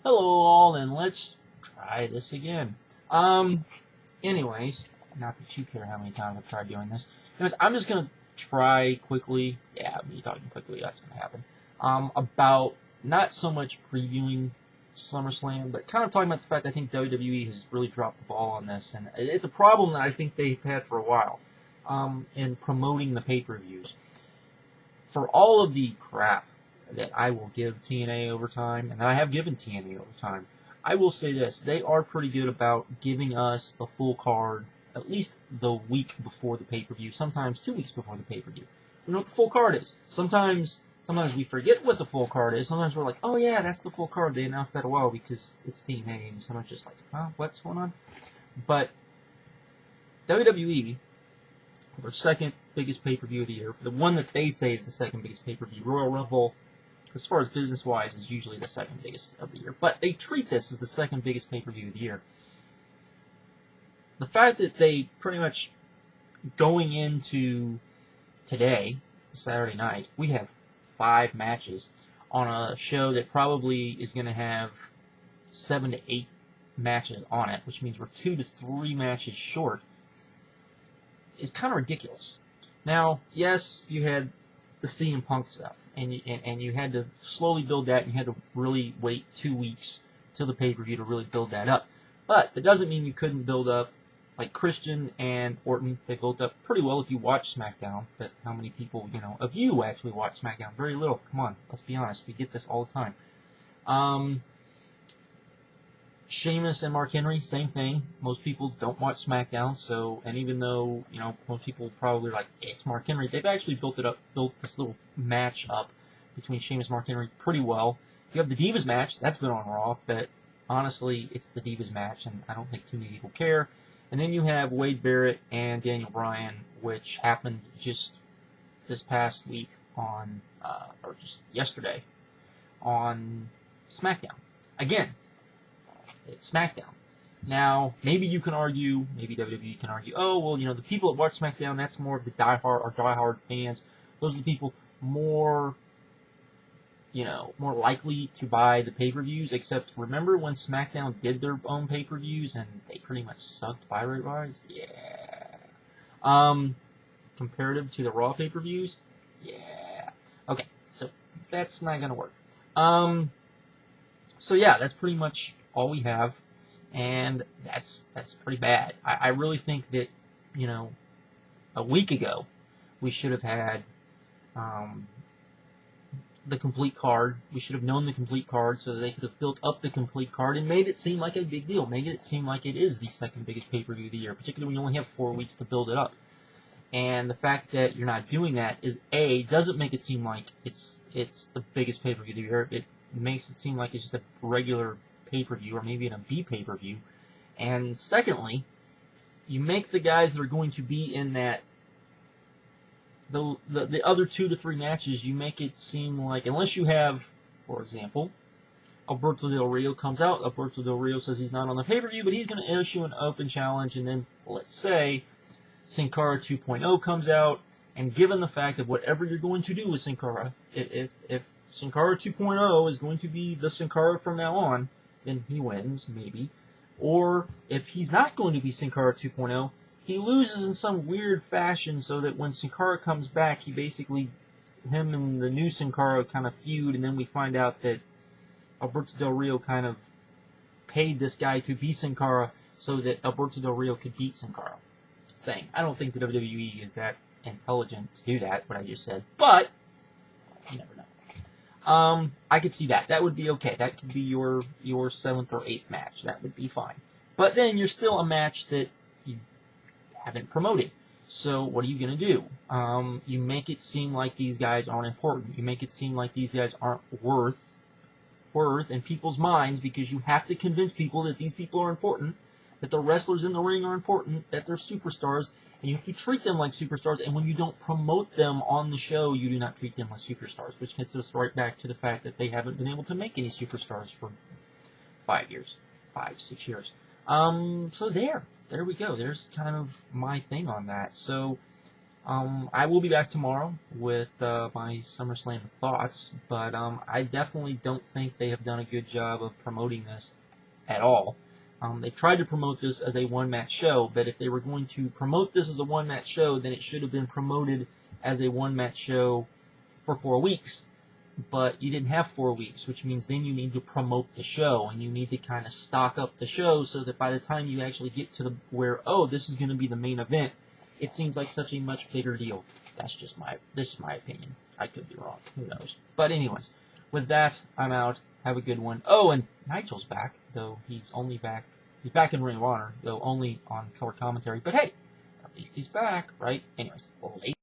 Hello all, and let's try this again. Anyways, not that you care how many times I've tried doing this. Anyways, I'm just gonna try quickly, yeah, me talking quickly, that's gonna happen, about not so much previewing SummerSlam, but kind of talking about the fact I think WWE has really dropped the ball on this, and it's a problem that I think they've had for a while, in promoting the pay-per-views. For all of the crap that I will give TNA over time, and that I have given TNA over time, I will say this: they are pretty good about giving us the full card at least the week before the pay-per-view, sometimes 2 weeks before the pay-per-view. We know what the full card is. Sometimes we forget what the full card is. Sometimes we're like, oh yeah, that's the full card. They announced that a while because it's TNA, and sometimes just like, huh, what's going on? But WWE, their second biggest pay-per-view of the year, the one that they say is the second biggest pay-per-view, Royal Rumble, as far as business-wise, is usually the second biggest of the year. But they treat this as the second biggest pay-per-view of the year. The fact that they pretty much, going into today, Saturday night, we have 5 matches on a show that probably is going to have 7 to 8 matches on it, which means we're 2 to 3 matches short, is kind of ridiculous. Now, yes, you had the CM Punk stuff, and you had to slowly build that, and you had to really wait 2 weeks till the pay-per-view to really build that up. But that doesn't mean you couldn't build up, like Christian and Orton, they built up pretty well if you watch SmackDown. But how many people, of you actually watch SmackDown? Very little. Come on, let's be honest. We get this all the time. Sheamus and Mark Henry, same thing. Most people don't watch SmackDown, and even though, most people probably are like, hey, it's Mark Henry, they've actually built this little match up between Sheamus and Mark Henry pretty well. You have the Divas match, that's been on Raw, but honestly, it's the Divas match, and I don't think too many people care. And then you have Wade Barrett and Daniel Bryan, which happened just this past week or just yesterday, on SmackDown. Again, it's SmackDown. Now, maybe you can argue, maybe WWE can argue, oh, well, the people that watch SmackDown, that's more of the diehard fans. Those are the people more likely to buy the pay-per-views, except remember when SmackDown did their own pay-per-views and they pretty much sucked buy rate-wise? Yeah. Comparative to the Raw pay-per-views? Yeah. Okay, so that's not gonna work. So yeah, that's pretty much all we have, and that's pretty bad. I really think that, a week ago, we should have had, the complete card. We should have known the complete card so that they could have built up the complete card and made it seem like a big deal. Made it seem like it is the second biggest pay-per-view of the year, particularly when you only have 4 weeks to build it up. And the fact that you're not doing that doesn't make it seem like it's the biggest pay-per-view of the year. It makes it seem like it's just a regular pay-per-view, or maybe in a B pay-per-view. And secondly, you make the guys that are going to be in that the other 2 to 3 matches, you make it seem like, unless you have, for example, Alberto Del Rio comes out, Alberto Del Rio says he's not on the pay-per-view, but he's going to issue an open challenge, and then, let's say, Sin Cara 2.0 comes out, and given the fact of whatever you're going to do with Sin Cara, if Sin Cara 2.0 is going to be the Sin Cara from now on, then he wins, maybe. Or, if he's not going to be Sin Cara 2.0, he loses in some weird fashion so that when Sin Cara comes back, him and the new Sin Cara kind of feud, and then we find out that Alberto Del Rio kind of paid this guy to be Sin Cara so that Alberto Del Rio could beat Sin Cara. Saying, I don't think the WWE is that intelligent to do that, what I just said, but you never know. I could see that. That would be okay. That could be your 7th or 8th match. That would be fine. But then you're still a match that you haven't promoted. So what are you going to do? You make it seem like these guys aren't important. You make it seem like these guys aren't worth in people's minds, because you have to convince people that these people are important, that the wrestlers in the ring are important, that they're superstars, and you have to treat them like superstars, and when you don't promote them on the show, you do not treat them like superstars, which gets us right back to the fact that they haven't been able to make any superstars for 5 years. 5-6 years. So there we go. There's kind of my thing on that. So I will be back tomorrow with my SummerSlam thoughts, but I definitely don't think they have done a good job of promoting this at all. They tried to promote this as a one-match show, but if they were going to promote this as a one-match show, then it should have been promoted as a one-match show for 4 weeks. But you didn't have 4 weeks, which means then you need to promote the show, and you need to kind of stock up the show so that by the time you actually get to the where, oh, this is going to be the main event, it seems like such a much bigger deal. This is my opinion. I could be wrong. Who knows? But anyways, with that, I'm out. Have a good one. Oh, and Nigel's back, though he's back in Ring of Honor, though only on color commentary. But hey, at least he's back, right? Anyways, late.